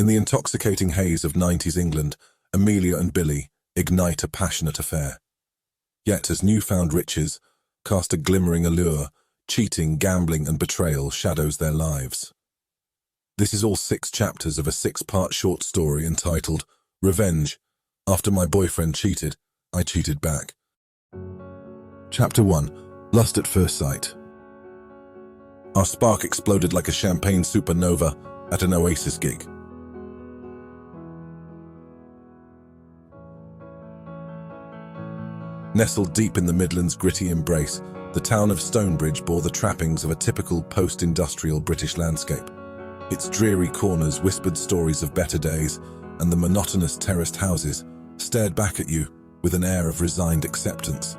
In the intoxicating haze of 90s England, Amelia and Billy ignite a passionate affair. Yet as newfound riches cast a glimmering allure, cheating, gambling and betrayal shadows their lives. This is all 6 chapters of a 6-part short story entitled Revenge. After my boyfriend cheated, I cheated back. Chapter 1. Lust at First Sight. Our spark exploded like a champagne supernova at an Oasis gig. Nestled deep in the Midlands' gritty embrace, the town of Stonebridge bore the trappings of a typical post-industrial British landscape. Its dreary corners whispered stories of better days, and the monotonous terraced houses stared back at you with an air of resigned acceptance.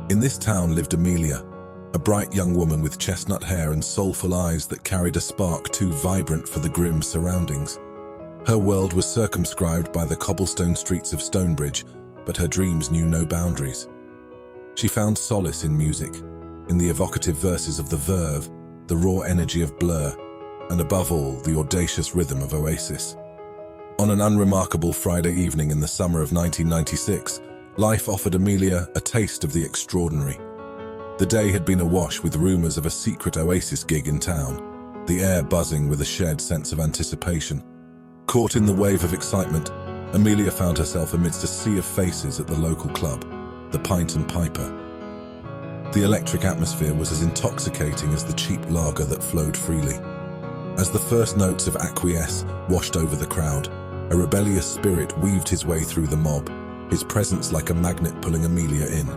In this town lived Amelia, a bright young woman with chestnut hair and soulful eyes that carried a spark too vibrant for the grim surroundings. Her world was circumscribed by the cobblestone streets of Stonebridge, but her dreams knew no boundaries. She found solace in music, in the evocative verses of the Verve, the raw energy of Blur, and above all, the audacious rhythm of Oasis. On an unremarkable Friday evening in the summer of 1996, life offered Amelia a taste of the extraordinary. The day had been awash with rumors of a secret Oasis gig in town, the air buzzing with a shared sense of anticipation. Caught in the wave of excitement, Amelia found herself amidst a sea of faces at the local club, the Pint and Piper. The electric atmosphere was as intoxicating as the cheap lager that flowed freely. As the first notes of acquiesce washed over the crowd, a rebellious spirit weaved his way through the mob, his presence like a magnet pulling Amelia in.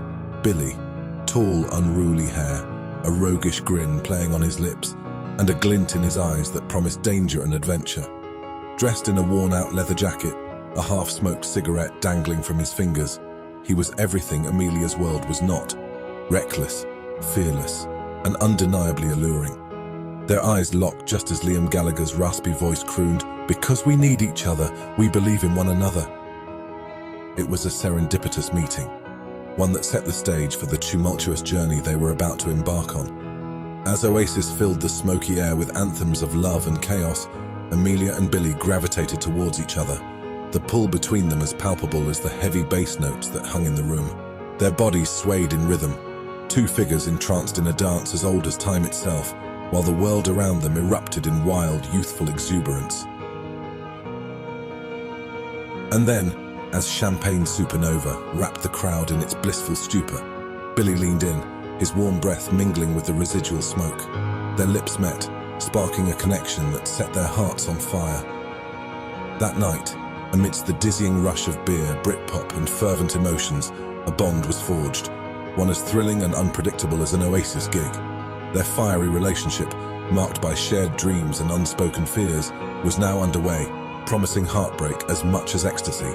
Billy, tall, unruly hair, a roguish grin playing on his lips, and a glint in his eyes that promised danger and adventure. Dressed in a worn-out leather jacket, a half-smoked cigarette dangling from his fingers, he was everything Amelia's world was not: reckless, fearless, and undeniably alluring. Their eyes locked just as Liam Gallagher's raspy voice crooned, "Because we need each other, we believe in one another." It was a serendipitous meeting, one that set the stage for the tumultuous journey they were about to embark on. As Oasis filled the smoky air with anthems of love and chaos, Amelia and Billy gravitated towards each other, the pull between them as palpable as the heavy bass notes that hung in the room. Their bodies swayed in rhythm, 2 figures entranced in a dance as old as time itself, while the world around them erupted in wild, youthful exuberance. And then, as champagne supernova wrapped the crowd in its blissful stupor, Billy leaned in, his warm breath mingling with the residual smoke. Their lips met, sparking a connection that set their hearts on fire. That night, amidst the dizzying rush of beer, Britpop and fervent emotions, a bond was forged, one as thrilling and unpredictable as an Oasis gig. Their fiery relationship, marked by shared dreams and unspoken fears, was now underway, promising heartbreak as much as ecstasy.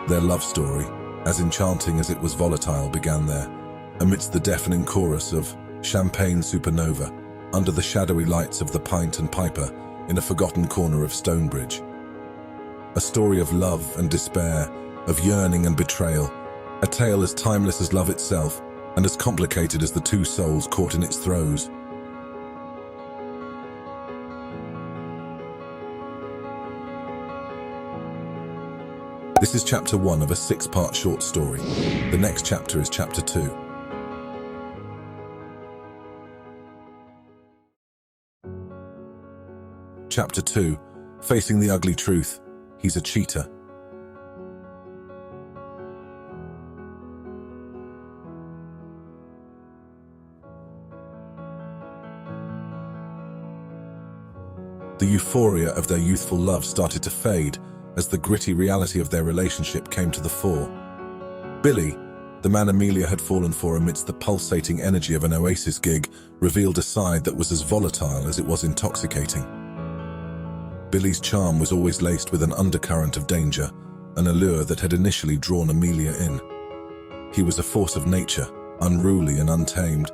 Their love story, as enchanting as it was volatile, began there, amidst the deafening chorus of Champagne Supernova, under the shadowy lights of the Pint and Piper in a forgotten corner of Stonebridge. A story of love and despair, of yearning and betrayal, a tale as timeless as love itself, and as complicated as the 2 souls caught in its throes. This is chapter 1 of a 6-part short story. The next chapter is chapter 2. Chapter 2. Facing the ugly truth. He's a cheater. The euphoria of their youthful love started to fade as the gritty reality of their relationship came to the fore. Billy, the man Amelia had fallen for amidst the pulsating energy of an Oasis gig, revealed a side that was as volatile as it was intoxicating. Billy's charm was always laced with an undercurrent of danger, an allure that had initially drawn Amelia in. He was a force of nature, unruly and untamed.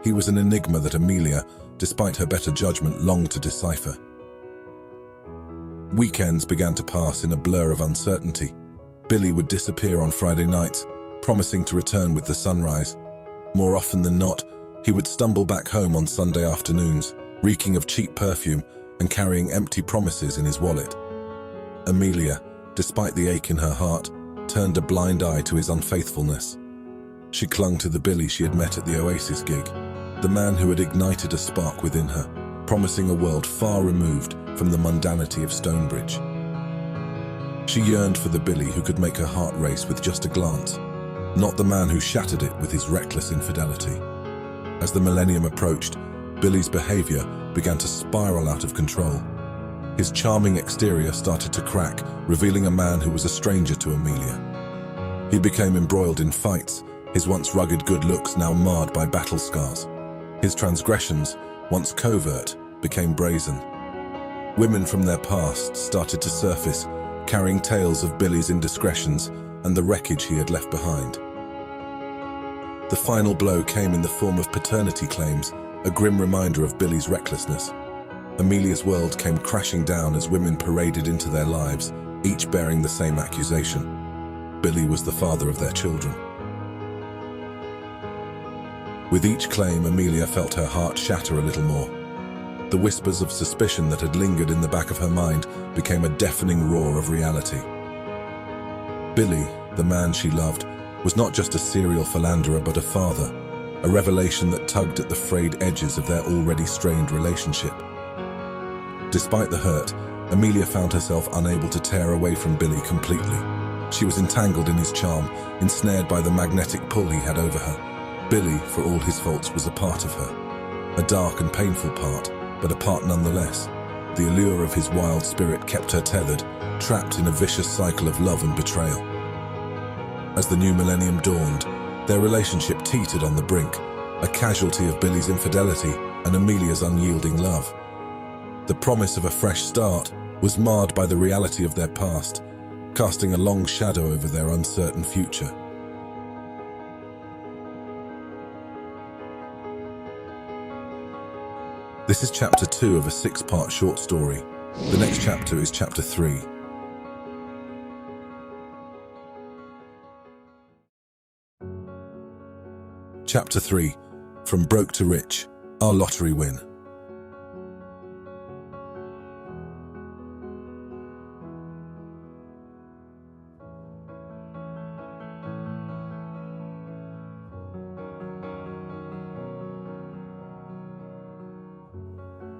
He was an enigma that Amelia, despite her better judgment, longed to decipher. Weekends began to pass in a blur of uncertainty. Billy would disappear on Friday nights, promising to return with the sunrise. More often than not, he would stumble back home on Sunday afternoons, reeking of cheap perfume and carrying empty promises in his wallet. Amelia, despite the ache in her heart, turned a blind eye to his unfaithfulness. She clung to the Billy she had met at the Oasis gig, the man who had ignited a spark within her, promising a world far removed from the mundanity of Stonebridge. She yearned for the Billy who could make her heart race with just a glance, not the man who shattered it with his reckless infidelity. As the millennium approached, Billy's behaviour began to spiral out of control. His charming exterior started to crack, revealing a man who was a stranger to Amelia. He became embroiled in fights, his once rugged good looks now marred by battle scars. His transgressions, once covert, became brazen. Women from their past started to surface, carrying tales of Billy's indiscretions and the wreckage he had left behind. The final blow came in the form of paternity claims, a grim reminder of Billy's recklessness. Amelia's world came crashing down as women paraded into their lives, each bearing the same accusation. Billy was the father of their children. With each claim, Amelia felt her heart shatter a little more. The whispers of suspicion that had lingered in the back of her mind became a deafening roar of reality. Billy, the man she loved, was not just a serial philanderer but a father, a revelation that tugged at the frayed edges of their already strained relationship. Despite the hurt, Amelia found herself unable to tear away from Billy completely. She was entangled in his charm, ensnared by the magnetic pull he had over her. Billy, for all his faults, was a part of her. A dark and painful part, but a part nonetheless. The allure of his wild spirit kept her tethered, trapped in a vicious cycle of love and betrayal. As the new millennium dawned, their relationship teetered on the brink, a casualty of Billy's infidelity and Amelia's unyielding love. The promise of a fresh start was marred by the reality of their past, casting a long shadow over their uncertain future. This is chapter 2 of a 6-part short story. The next chapter is chapter 3. Chapter 3. From Broke to Rich, Our Lottery Win.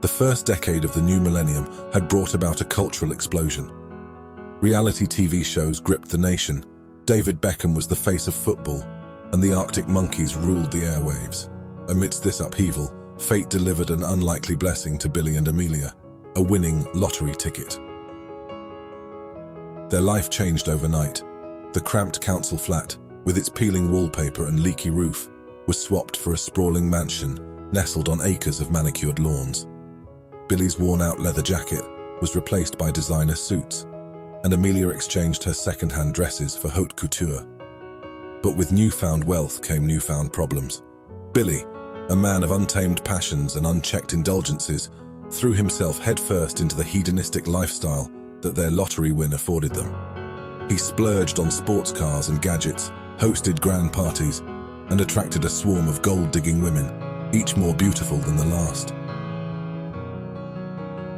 The first decade of the new millennium had brought about a cultural explosion. Reality TV shows gripped the nation. David Beckham was the face of football, and the Arctic Monkeys ruled the airwaves. Amidst this upheaval, fate delivered an unlikely blessing to Billy and Amelia, a winning lottery ticket. Their life changed overnight. The cramped council flat, with its peeling wallpaper and leaky roof, was swapped for a sprawling mansion nestled on acres of manicured lawns. Billy's worn-out leather jacket was replaced by designer suits, and Amelia exchanged her second-hand dresses for haute couture. But with newfound wealth came newfound problems. Billy, a man of untamed passions and unchecked indulgences, threw himself headfirst into the hedonistic lifestyle that their lottery win afforded them. He splurged on sports cars and gadgets, hosted grand parties, and attracted a swarm of gold-digging women, each more beautiful than the last.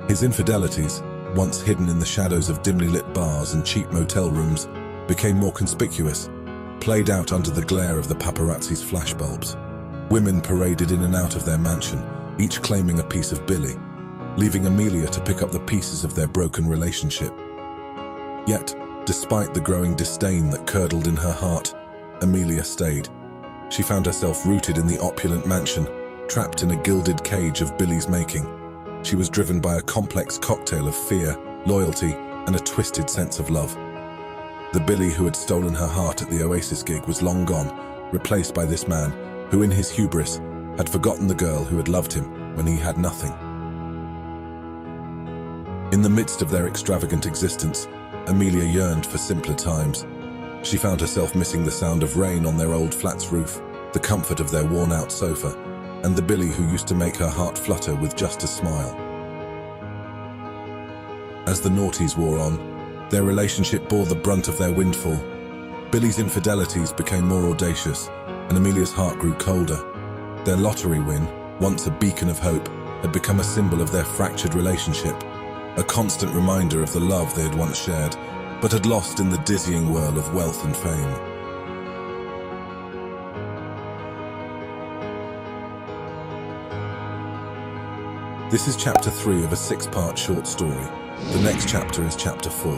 His infidelities, once hidden in the shadows of dimly lit bars and cheap motel rooms, became more conspicuous, played out under the glare of the paparazzi's flashbulbs. Women paraded in and out of their mansion, each claiming a piece of Billy, leaving Amelia to pick up the pieces of their broken relationship. Yet, despite the growing disdain that curdled in her heart, Amelia stayed. She found herself rooted in the opulent mansion, trapped in a gilded cage of Billy's making. She was driven by a complex cocktail of fear, loyalty, and a twisted sense of love. The Billy who had stolen her heart at the Oasis gig was long gone, replaced by this man who, in his hubris, had forgotten the girl who had loved him when he had nothing. In the midst of their extravagant existence, Amelia yearned for simpler times. She found herself missing the sound of rain on their old flat's roof, the comfort of their worn-out sofa, and the Billy who used to make her heart flutter with just a smile. As the noughties wore on, their relationship bore the brunt of their windfall. Billy's infidelities became more audacious, and Amelia's heart grew colder. Their lottery win, once a beacon of hope, had become a symbol of their fractured relationship, a constant reminder of the love they had once shared, but had lost in the dizzying whirl of wealth and fame. This is chapter 3 of a 6-part short story. The next chapter is chapter 4.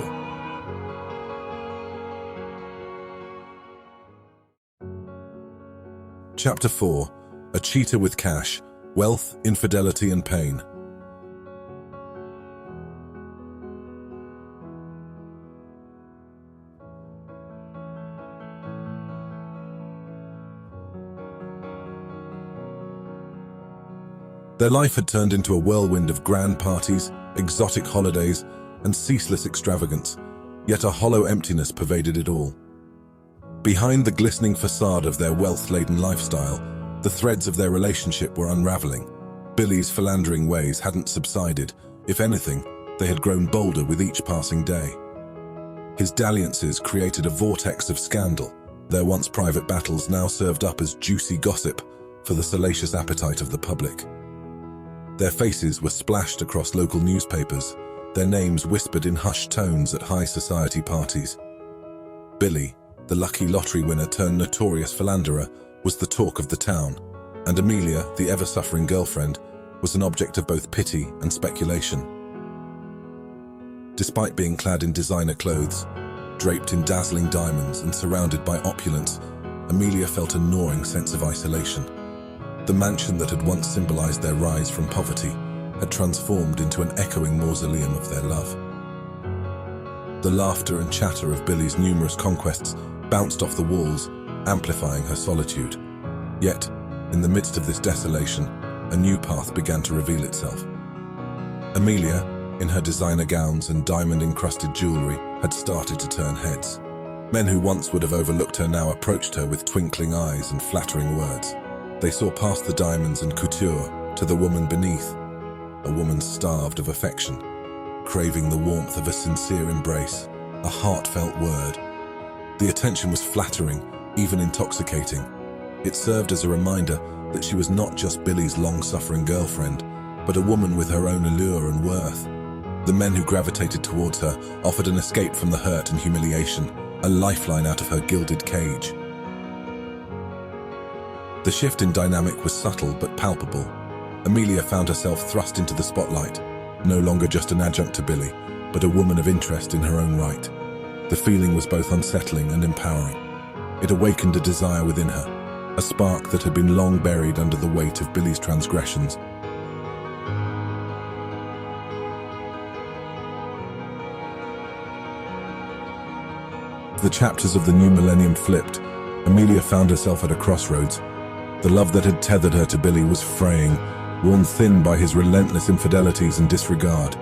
Chapter 4. A cheater with cash, wealth, infidelity and pain. Their life had turned into a whirlwind of grand parties, exotic holidays, and ceaseless extravagance, yet a hollow emptiness pervaded it all. Behind the glistening facade of their wealth-laden lifestyle, the threads of their relationship were unraveling. Billy's philandering ways hadn't subsided. If anything, they had grown bolder with each passing day. His dalliances created a vortex of scandal, their once private battles now served up as juicy gossip for the salacious appetite of the public. Their faces were splashed across local newspapers, their names whispered in hushed tones at high society parties. Billy, the lucky lottery winner turned notorious philanderer, was the talk of the town, and Amelia, the ever-suffering girlfriend, was an object of both pity and speculation. Despite being clad in designer clothes, draped in dazzling diamonds and surrounded by opulence, Amelia felt a gnawing sense of isolation. The mansion that had once symbolized their rise from poverty had transformed into an echoing mausoleum of their love. The laughter and chatter of Billy's numerous conquests bounced off the walls, amplifying her solitude. Yet, in the midst of this desolation, a new path began to reveal itself. Amelia, in her designer gowns and diamond-encrusted jewelry, had started to turn heads. Men who once would have overlooked her now approached her with twinkling eyes and flattering words. They saw past the diamonds and couture to the woman beneath, a woman starved of affection, craving the warmth of a sincere embrace, a heartfelt word. The attention was flattering, even intoxicating. It served as a reminder that she was not just Billy's long-suffering girlfriend, but a woman with her own allure and worth. The men who gravitated towards her offered an escape from the hurt and humiliation, a lifeline out of her gilded cage. The shift in dynamic was subtle but palpable. Amelia found herself thrust into the spotlight, no longer just an adjunct to Billy, but a woman of interest in her own right. The feeling was both unsettling and empowering. It awakened a desire within her, a spark that had been long buried under the weight of Billy's transgressions. The chapters of the new millennium flipped. Amelia found herself at a crossroads. The love that had tethered her to Billy was fraying, worn thin by his relentless infidelities and disregard.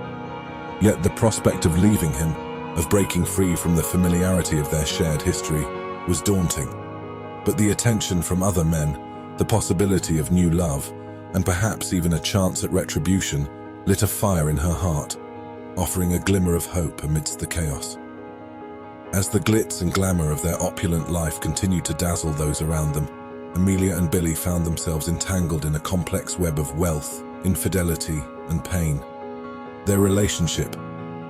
Yet the prospect of leaving him, of breaking free from the familiarity of their shared history, was daunting. But the attention from other men, the possibility of new love, and perhaps even a chance at retribution, lit a fire in her heart, offering a glimmer of hope amidst the chaos. As the glitz and glamour of their opulent life continued to dazzle those around them, Amelia and Billy found themselves entangled in a complex web of wealth, infidelity, and pain. Their relationship,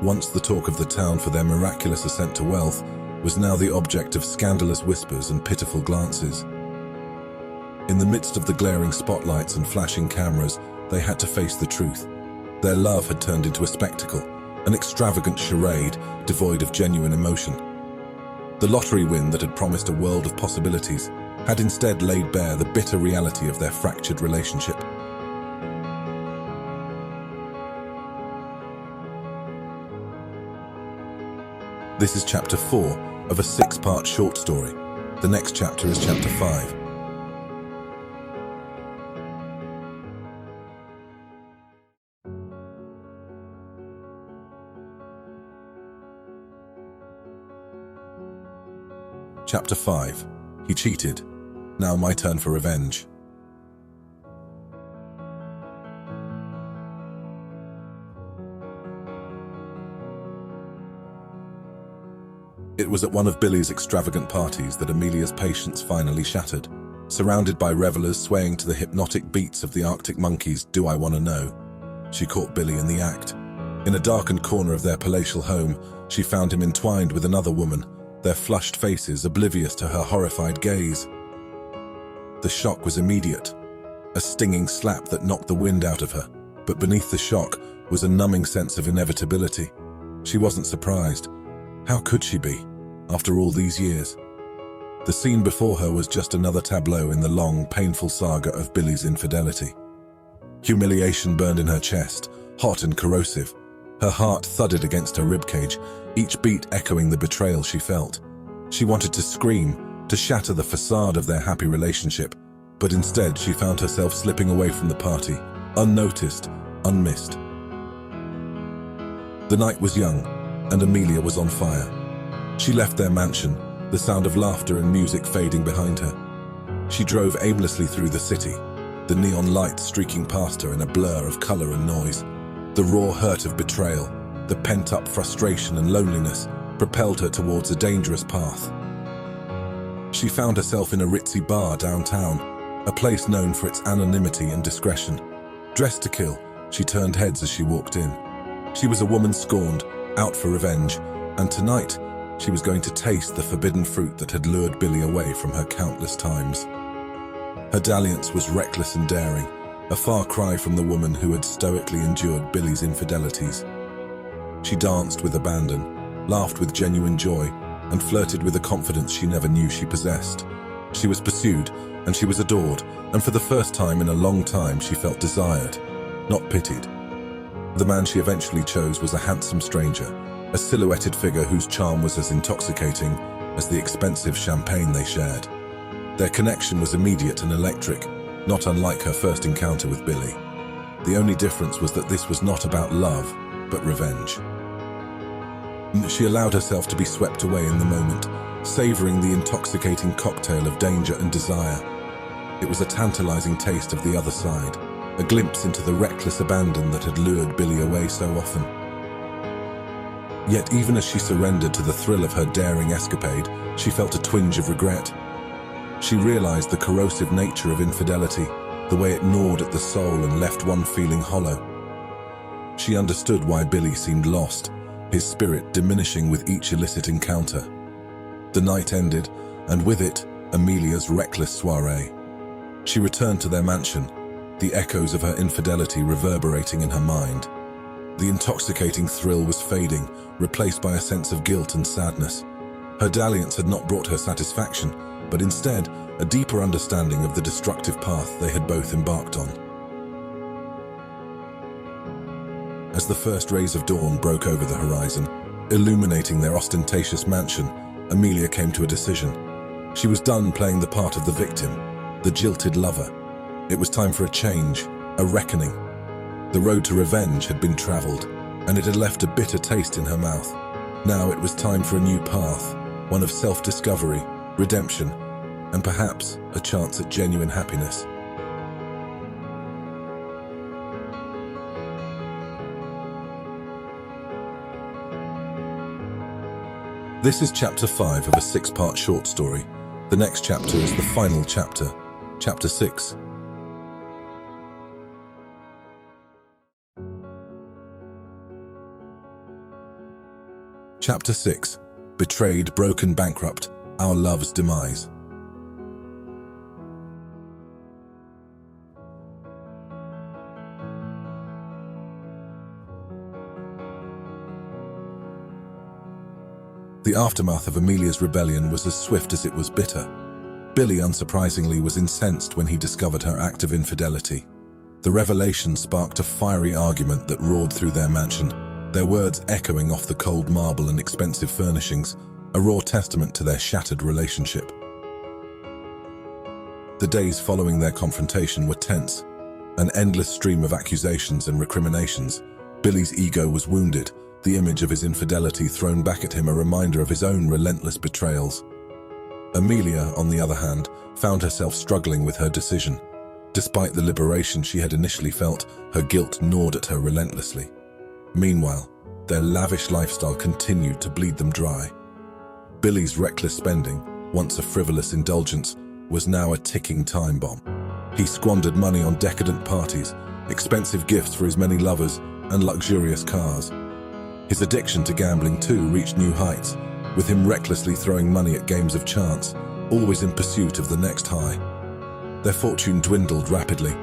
once the talk of the town for their miraculous ascent to wealth, was now the object of scandalous whispers and pitiful glances. In the midst of the glaring spotlights and flashing cameras, they had to face the truth. Their love had turned into a spectacle, an extravagant charade devoid of genuine emotion. The lottery win that had promised a world of possibilities had instead laid bare the bitter reality of their fractured relationship. This is chapter 4 of a 6-part short story. The next chapter is chapter 5. Chapter 5. He cheated. Now my turn for revenge. It was at one of Billy's extravagant parties that Amelia's patience finally shattered. Surrounded by revelers swaying to the hypnotic beats of the Arctic Monkeys' Do I Wanna Know, she caught Billy in the act. In a darkened corner of their palatial home, she found him entwined with another woman, their flushed faces oblivious to her horrified gaze. The shock was immediate, a stinging slap that knocked the wind out of her, but beneath the shock was a numbing sense of inevitability. She wasn't surprised. How could she be, after all these years? The scene before her was just another tableau in the long, painful saga of Billy's infidelity. Humiliation burned in her chest, hot and corrosive. Her heart thudded against her ribcage, each beat echoing the betrayal she felt. She wanted to scream, to shatter the facade of their happy relationship, but instead she found herself slipping away from the party, unnoticed, unmissed. The night was young, and Amelia was on fire. She left their mansion, the sound of laughter and music fading behind her. She drove aimlessly through the city, the neon lights streaking past her in a blur of color and noise. The raw hurt of betrayal, the pent-up frustration and loneliness propelled her towards a dangerous path. She found herself in a ritzy bar downtown, a place known for its anonymity and discretion. Dressed to kill, she turned heads as she walked in. She was a woman scorned, out for revenge, and tonight she was going to taste the forbidden fruit that had lured Billy away from her countless times. Her dalliance was reckless and daring, a far cry from the woman who had stoically endured Billy's infidelities. She danced with abandon, laughed with genuine joy, and flirted with a confidence she never knew she possessed. She was pursued, and she was adored, and for the first time in a long time she felt desired, not pitied. The man she eventually chose was a handsome stranger, a silhouetted figure whose charm was as intoxicating as the expensive champagne they shared. Their connection was immediate and electric, not unlike her first encounter with Billy. The only difference was that this was not about love, but revenge. She allowed herself to be swept away in the moment, savoring the intoxicating cocktail of danger and desire. It was a tantalizing taste of the other side, a glimpse into the reckless abandon that had lured Billy away so often. Yet even as she surrendered to the thrill of her daring escapade, she felt a twinge of regret. She realized the corrosive nature of infidelity, the way it gnawed at the soul and left one feeling hollow. She understood why Billy seemed lost, his spirit diminishing with each illicit encounter. The night ended, and with it, Amelia's reckless soiree. She returned to their mansion, the echoes of her infidelity reverberating in her mind. The intoxicating thrill was fading, replaced by a sense of guilt and sadness. Her dalliance had not brought her satisfaction, but instead, a deeper understanding of the destructive path they had both embarked on. As the first rays of dawn broke over the horizon, illuminating their ostentatious mansion, Amelia came to a decision. She was done playing the part of the victim, the jilted lover. It was time for a change, a reckoning. The road to revenge had been traveled, and it had left a bitter taste in her mouth. Now it was time for a new path, one of self-discovery, redemption, and perhaps a chance at genuine happiness. This is chapter 5 of a 6-part short story. The next chapter is the final chapter, chapter 6. Chapter 6. Betrayed, broken, bankrupt, our love's demise. The aftermath of Amelia's rebellion was as swift as it was bitter. Billy, unsurprisingly, was incensed when he discovered her act of infidelity. The revelation sparked a fiery argument that roared through their mansion, their words echoing off the cold marble and expensive furnishings, a raw testament to their shattered relationship. The days following their confrontation were tense, an endless stream of accusations and recriminations. Billy's ego was wounded, the image of his infidelity thrown back at him a reminder of his own relentless betrayals. Amelia, on the other hand, found herself struggling with her decision. Despite the liberation she had initially felt, her guilt gnawed at her relentlessly. Meanwhile, their lavish lifestyle continued to bleed them dry. Billy's reckless spending, once a frivolous indulgence, was now a ticking time bomb. He squandered money on decadent parties, expensive gifts for his many lovers, and luxurious cars. His addiction to gambling too reached new heights, with him recklessly throwing money at games of chance, always in pursuit of the next high. Their fortune dwindled rapidly.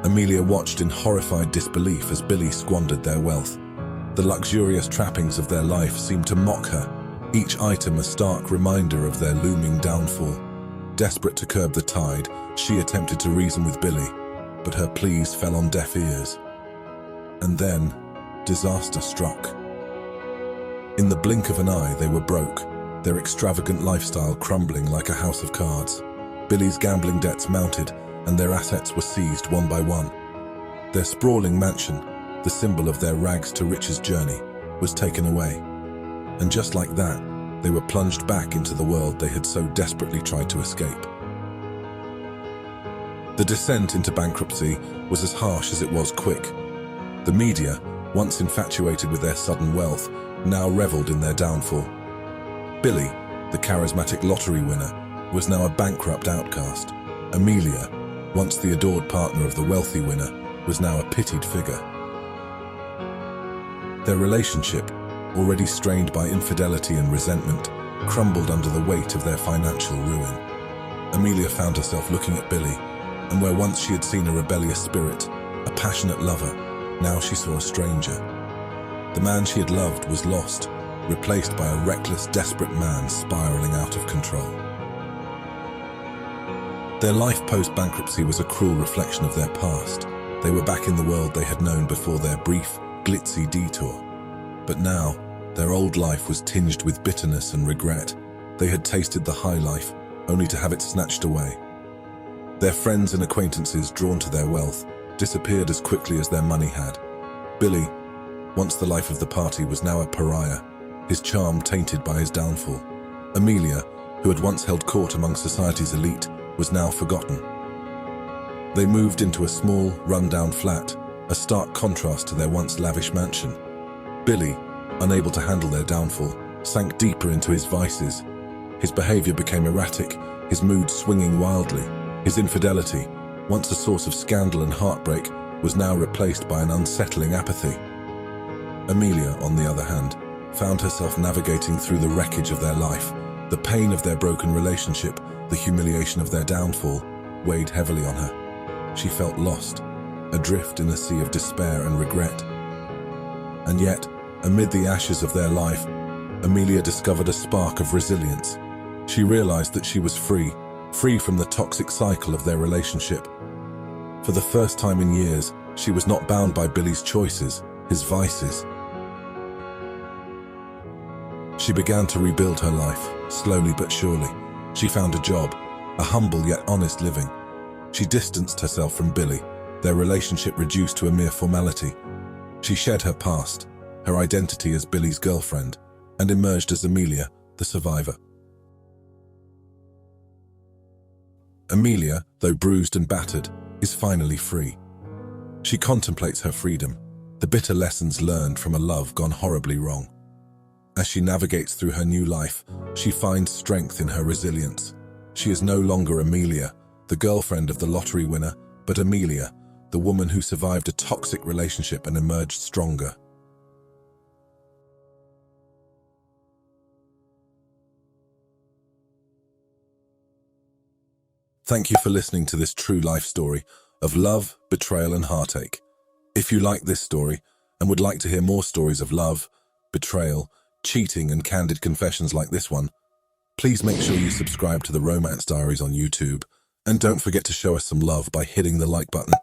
Amelia watched in horrified disbelief as Billy squandered their wealth. The luxurious trappings of their life seemed to mock her, each item a stark reminder of their looming downfall. Desperate to curb the tide, she attempted to reason with Billy, but her pleas fell on deaf ears. And then, disaster struck. In the blink of an eye, they were broke, their extravagant lifestyle crumbling like a house of cards. Billy's gambling debts mounted, and their assets were seized one by one. Their sprawling mansion, the symbol of their rags-to-riches journey, was taken away. And just like that, they were plunged back into the world they had so desperately tried to escape. The descent into bankruptcy was as harsh as it was quick. The media, once infatuated with their sudden wealth, now reveled in their downfall. Billy, the charismatic lottery winner, was now a bankrupt outcast. Amelia, once the adored partner of the wealthy winner, was now a pitied figure. Their relationship, already strained by infidelity and resentment, crumbled under the weight of their financial ruin. Amelia found herself looking at Billy, and where once she had seen a rebellious spirit, a passionate lover, now she saw a stranger. The man she had loved was lost, replaced by a reckless, desperate man spiraling out of control. Their life post-bankruptcy was a cruel reflection of their past. They were back in the world they had known before their brief, glitzy detour. But now, their old life was tinged with bitterness and regret. They had tasted the high life, only to have it snatched away. Their friends and acquaintances, drawn to their wealth, disappeared as quickly as their money had. Billy, once the life of the party, was now a pariah, his charm tainted by his downfall. Amelia, who had once held court among society's elite, was now forgotten. They moved into a small, run-down flat, a stark contrast to their once lavish mansion. Billy, unable to handle their downfall, sank deeper into his vices. His behaviour became erratic, his mood swinging wildly. His infidelity, once a source of scandal and heartbreak, was now replaced by an unsettling apathy. Amelia, on the other hand, found herself navigating through the wreckage of their life. The pain of their broken relationship, the humiliation of their downfall, weighed heavily on her. She felt lost, adrift in a sea of despair and regret. And yet, amid the ashes of their life, Amelia discovered a spark of resilience. She realized that she was free from the toxic cycle of their relationship. For the first time in years, she was not bound by Billy's choices, his vices. She began to rebuild her life, slowly but surely. She found a job, a humble yet honest living. She distanced herself from Billy, their relationship reduced to a mere formality. She shed her past, her identity as Billy's girlfriend, and emerged as Amelia, the survivor. Amelia, though bruised and battered, is finally free. She contemplates her freedom, the bitter lessons learned from a love gone horribly wrong. As she navigates through her new life, she finds strength in her resilience. She is no longer Amelia, the girlfriend of the lottery winner, but Amelia, the woman who survived a toxic relationship and emerged stronger. Thank you for listening to this true life story of love, betrayal, and heartache. If you like this story and would like to hear more stories of love, betrayal, cheating, and candid confessions like this one, please make sure you subscribe to the Romance Diaries on YouTube, and don't forget to show us some love by hitting the like button.